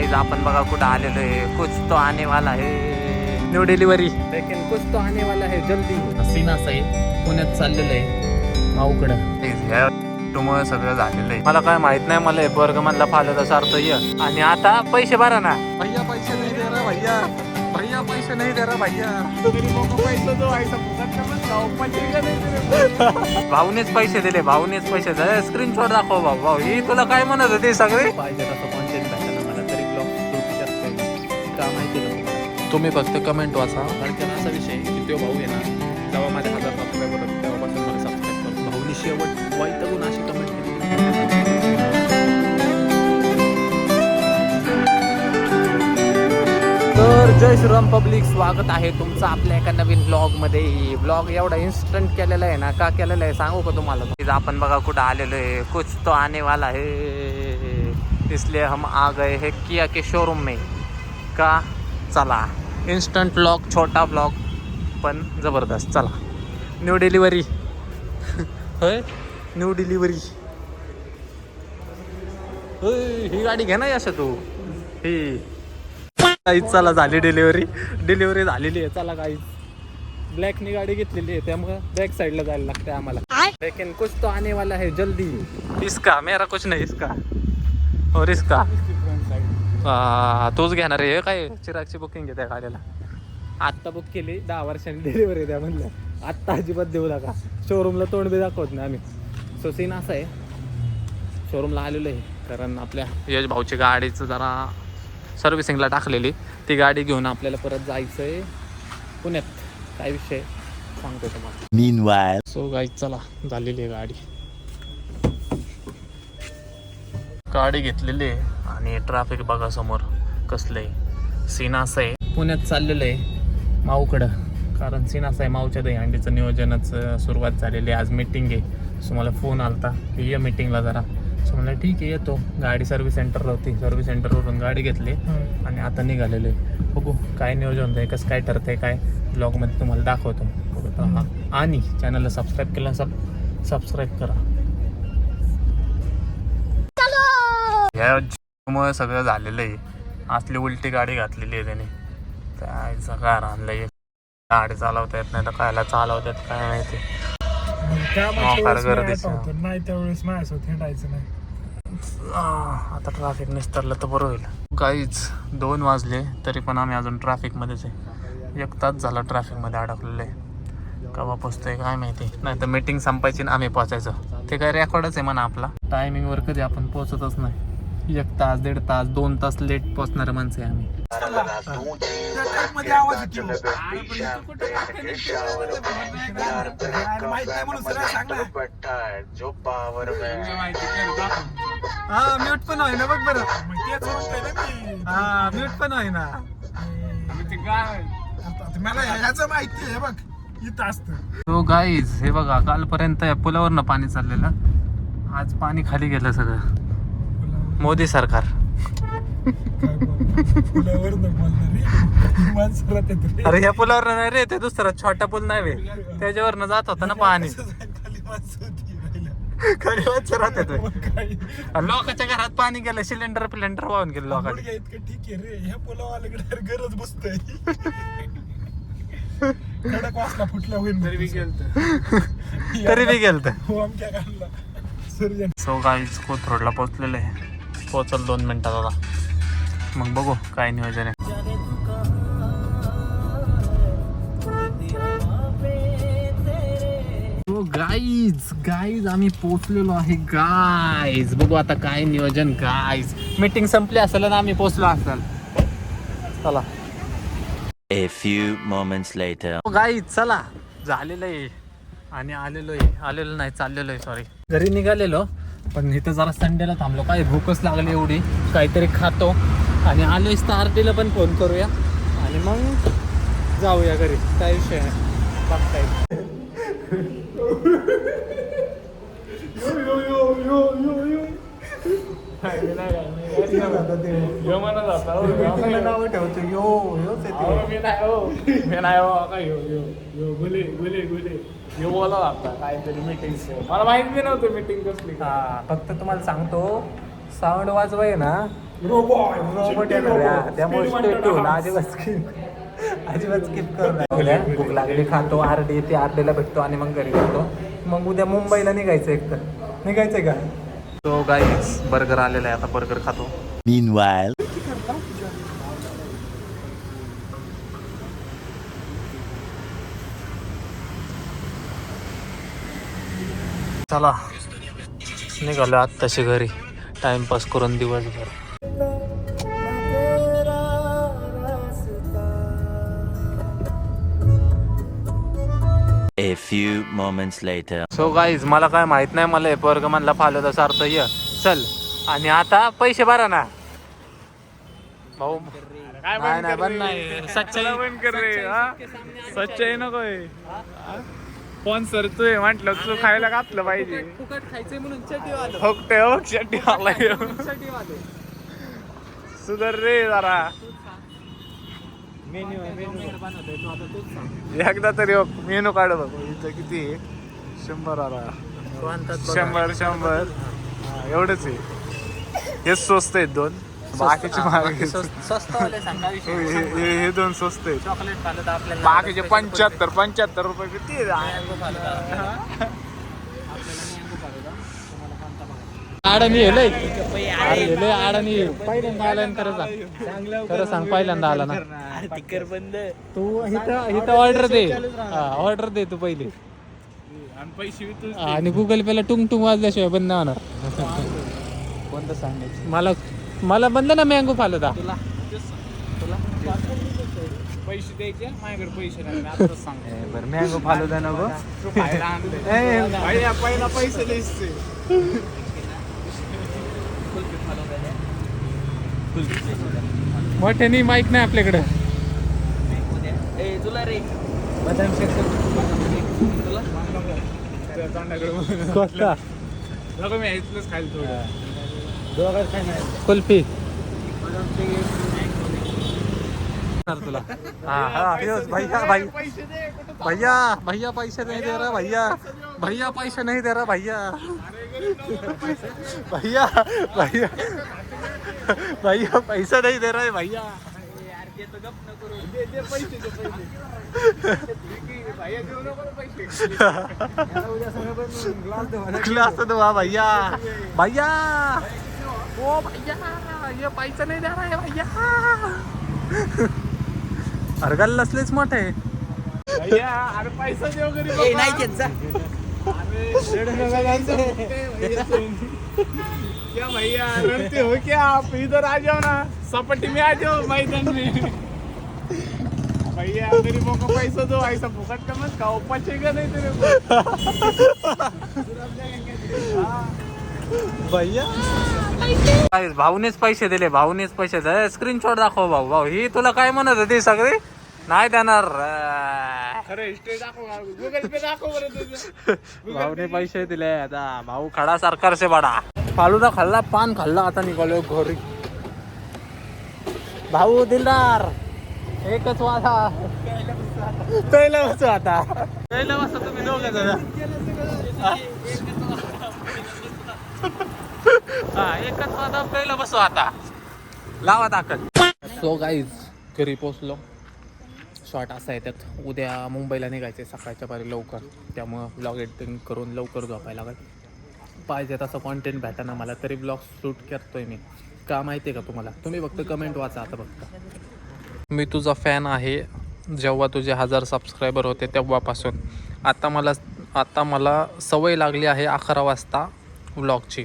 Guys आपण बघा कुठं आलेलो आहे. कुछ तो आने वाला है. न्यू डिलिव्हरी लेकिन कुछ तो आने वाला है जल्दी. सीन असा आहे पुण्यात चाललेलं आहे माऊकडं. तुम्हाला सगळं झालेलं आहे. मला काय माहित नाही. मला वर्गमधला फालत असा अर्थ ये. आणि आता पैसे भरा ना. भैया पैसे नाही दे रहा भैया. भैया पैसे नाही दे रहा भैया. भाऊनेच पैसे दिले. भाऊनेच पैसे दिले. स्क्रीनशॉट दाखव भाऊ. भाऊ ही तुला काय म्हणत होती सगळे पाहिजे तसं कॉन्टेंट भेटायला मला तरी ब्लॉग करू शकते का माहिती ना. तुम्ही फक्त कमेंट वाचा. कारण असा विषय की तो भाऊ आहे ना जेव्हा माझ्या 1000 सबस्क्रायबर होते तेव्हापासून मला सबस्क्राईब करतो. भाऊनी शेवट वाईटगून अशी कमेंट केली. तर जय श्रीराम पब्लिक, स्वागत आहे तुमचं आपल्या एका नवीन ब्लॉगमध्ये. ब्लॉग एवढा इन्स्टंट केलेला आहे ना. का केलेला आहे सांगू का तुम्हाला. आपण बघा कुठं आलेलो आहे. कुछ तो आने वाला है इसलिए हम आ गए हैं किया के शोरूम में. का चला इन्स्टंट ब्लॉग, छोटा ब्लॉग पण जबरदस्त. चला न्यू डिलिव्हरी होय. न्यू डिलिव्हरी होय. ही गाडी घे ना अशा तू. ही चला झाली डिलिव्हरी झालेली आहे. चला गाईज ब्लॅकनी गाडी घेतलेली आहे त्यामुळे बॅक साईडला जायला लागते आम्हाला. लेकिन कुछ तो आने वाला है जल्दी. इसका मेरा कुछ नहीं इसका और इसका तूच घेणार आहे काय. चिरागची बुकिंग आहे त्या गाडीला. आत्ता बुक केली 10 वर्षांनी डिलिव्हरी द्या म्हणलं. आत्ता अजिबात देऊ नका. शोरूमला तोंड बी दाखवत नाही आम्ही. सो सीन असा आहे शोरूमला आलेलो आहे कारण आपल्या यश भाऊची गाडीचं जरा सर्व्हिसिंगला टाकलेली. ती गाडी घेऊन आपल्याला परत जायचं आहे पुण्यात. काय विषय सांगतो तुम्हाला. सो गाईज चला झालेली आहे गाडी घेतलेली आहे. आणि ट्रॅफिक बघा समोर कसलं आहे. सीन असं आहे पुण्यात चाललेलं आहे माऊकडं. कारण सीन असं आहे माऊच्या दहीहंडीचं नियोजनाचं सुरुवात झालेली आहे. आज मीटिंग आहे. सो मला फोन आलता की ये मीटिंगला जरा. सो म्हणलं ठीक आहे येतो. गाडी सर्व्हिस सेंटरला होती. सर्व्हिस सेंटरवरून गाडी घेतली आणि आता निघालेलो आहे. बघू काय नियोजन आहे कसं काय ठरतंय काय ब्लॉगमध्ये तुम्हाला दाखवतो. बघू आणि चॅनलला सबस्क्राईब केलं सबस्क्राईब करा. ह्यामुळे सगळं झालेलं आहे. असली उलटी गाडी घातलेली आहे त्याने. त्याचा कार आणलंय. गाडी चालवता येत नाही तर कायला चालवतात काय माहिती. नाही त्यावेळेस माझ्यासोबत हिंडायचं नाही. आता ट्रॅफिक निस्तरलं तर बरं होईल. काहीच 2 वाजले तरी पण आम्ही अजून ट्रॅफिकमध्येच आहे. 1 तास झाला ट्रॅफिकमध्ये अडकलेलं आहे. केव्हा पोचतोय काय माहिती. नाही तर मीटिंग संपायची ना आम्ही पोचायचं. ते काय रेकॉर्डच आहे म्हणा आपला. टायमिंगवर कधी आपण पोचतच नाही. 1 तास 1.5 तास 2 तास लेट पोचणारे माणसं आहे आम्ही. म्यूट पण आहे ना बघ बरं. म्यूट पण आहे ना. मला ह्याचं माहिती आहे बघ इथं असतं. तो गाईज हे बघा कालपर्यंत या पुलावरनं पाणी चाललेलं. आज पाणी खाली गेलं सगळं. मोदी सरकार. अरे ह्या पुलावर नाही रे. ते दुसरा छोटा पूल नाही रे. त्याच्यावरनं जात होता ना पाणी. लोकांच्या घरात पाणी गेलं. सिलेंडर वाहून गेलं लोकांनी. ठीक आहे रे. ह्या पुलावाल्याकडे गरज बसतोय. कडक वासला फुटला होईल तरी बी गेलत. सो गाईज कोथरूडला पोहोचलेलं आहे. पोहोचल 2 मिनिटात आता. मग बघू काय नियोजन आहे. गाईज आम्ही पोहोचलेलो आहे गाईज. बघू आता काय नियोजन. गाईज मीटिंग संपली असेल ना आम्ही पोहोचलो असेल. चला A few moments later. Guys चला झालेलं आहे. आणि आलेलो नाही चाललेलो आहे सॉरी. घरी निघालेलो पण इथं जरा संडेला थांबलो. काय भूकच लागली एवढी. काहीतरी खातो आणि आलोय तर आरटीला पण फोन करूया आणि मग जाऊया घरी. काय विषय आहे बघताय. काहीतरी मीटिंग. मला माहित बी नव्हतं मीटिंग कसली. फक्त तुम्हाला सांगतो साऊंड वाजवाय ना रोबोट येणार आहे. त्यामुळे स्टेट ठेवून अजिबात स्किप करणार. भूक लागली खातो आरडी येते आरडीला भेटतो आणि मग घरी जातो. मग उद्या मुंबईला निघायचं एकतर निघायचंय का. तो गाईस बर्गर आलेला आहे आता बर्गर खातो. Meanwhile, चला निघालो आत्ताशी घरी टाइमपास करून दिवसभर. a few moments later. So guys मला काय माहित नाही. मला वर्ग म्हणला फालो तसा अर्थ ये चल आणि आता पैसे भरा ना भाऊ. नाही बन नाही सच्चाई नको स्पॉन्सर तू म्हटलं तू खायला घातलं पाहिजे. फुकट खायचंय म्हणून चटी वालो. हो चड्डी आलाय सुधर रे जरा. एकदा तरी मेनू काढ बघ. इथं किती 100 आला. 100 एवढंच आहे. हेच स्वस्त आहेत 2 बाकीचे महाग. हे 2 स्वस्त आहेत. चॉकलेट खाल्लं तर आपल्याला बाकीचे 75 रुपये किती. आडानी लय आडानी पहिल्यांदा आला खरं सांग पहिल्यांदा आला ना तू इथं ऑर्डर दे. ऑर्डर दे तू पहिले आणि गुगल पेला टुंग टुंग वाजल्याशिवाय बंद नाही होणार. कोणतं सांगायचं मला बंद ना मँगो फालुदा. पैसे द्यायचे माझ्याकडे पैसे नाही. सांग बरं मँगो फालुदा नको. पहिला पैसे द्यायचे. मोठ्यानी माईक नाही आपल्याकडे. तुला रे कोणता नको मी इथलंच खायला थोडं. कुल्फी तुला. भैया भैया पैसे नहीं दे रहा भैया पैसे नहीं दे रहा भैया पैसा नहीं दे रहा है भैया. क्लास दो भैया ओ भैया ये पैसा नहीं दे रहा है भैया. अरे गल्ला असलेच मोठे. अरे पैसा देव घरी नाही. क्या भैया लड़ते हो क्या आप. इधर आ जाओ ना सपाटी में आ जाओ मैदान में. भैया गरीबों को पैसा दो. ऐसा फुकट का मत खाओ पचेगा नहीं तेरे को. भैया भाऊनेच पैसे दिले. भाऊनेच पैसे दिले. स्क्रीनशॉट दाखव भाऊ. ही तुला काय म्हणत होती सगळी नाही देणार. खरं स्टेज दाखव गुगल पे दाखव बरं तुझं. भाऊने पैसे दिले. आता भाऊ खडा सरकार से बडा. फालुदा खाल्ला पान खाल्ला आता निघालो घरी. भाऊ दिलदार एकच वादा. पहिला बसू आता. पहिला बसा तुम्ही दोघं जण. एकच वादा पहिला बसू आता. लावा दाखल. सो गाईज घरी पोचलो. शॉर्ट असा आहे त्यात उद्या मुंबईला निघायचं आहे सकाळच्या पारी लवकर. त्यामुळं ब्लॉग एडिटिंग करून लवकर झोपायला लागेल. पाहिजे तसं कॉन्टेंट भेटाना मला तरी ब्लॉग शूट करतोय मी. का माहिती आहे का तुम्हाला. तुम्ही फक्त कमेंट वाचा आता फक्त. मी तुझा फॅन आहे. जेव्हा तुझे 1000 सबस्क्रायबर होते तेव्हापासून आता मला सवय लागली आहे 11 वाजता व्लॉगची.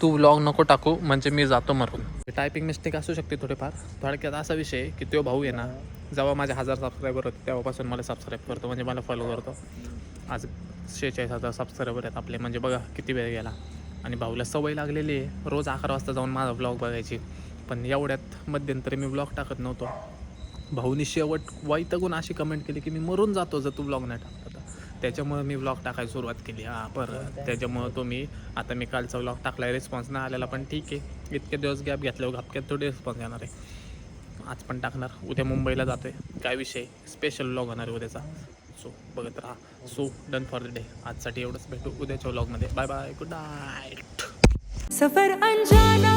तू व्लॉग नको टाकू म्हणजे मी जातो मरून. टायपिंग मिस्टेक असू शकते थोडेफार. थोडक्यात असा विषय की तो भाऊ आहे ना जेव्हा माझे 1000 सबस्क्रायबर होते तेव्हापासून मला सबस्क्राईब करतो म्हणजे मला फॉलो करतो. आज 46,000 सबस्क्रायबर आहेत आपले म्हणजे बघा किती वेळ गेला. आणि भाऊला सवय लागलेली आहे रोज 11 वाजता जाऊन माझा व्लॉग बघायची. पण एवढ्यात मध्यंतरी मी व्लॉग टाकत नव्हतो. भाऊनी शेवट वैतागून अशी कमेंट केली की मी मरून जातो जर तू व्लॉग नाही टाकत. त्याच्यामुळे मी व्लॉग टाकायला सुरुवात केली. परत त्याच्यामुळं आता मी कालचा व्लॉग टाकला आहे. रिस्पॉन्स नाही आलेला पण ठीक आहे. इतके दिवस गॅप घेतल्यावर घापक्यात थोडी रिस्पॉन्स येणार आहे. आज पण टाकणार. उद्या मुंबईला जातो आहे. काय विषय स्पेशल व्लॉग होणार आहे उद्याचा. सो बघत राहा. So done for the day. आजसाठी एवढंच. भेटू उद्याच्या व्लॉगमध्ये. Bye bye good night. Safar अंजाना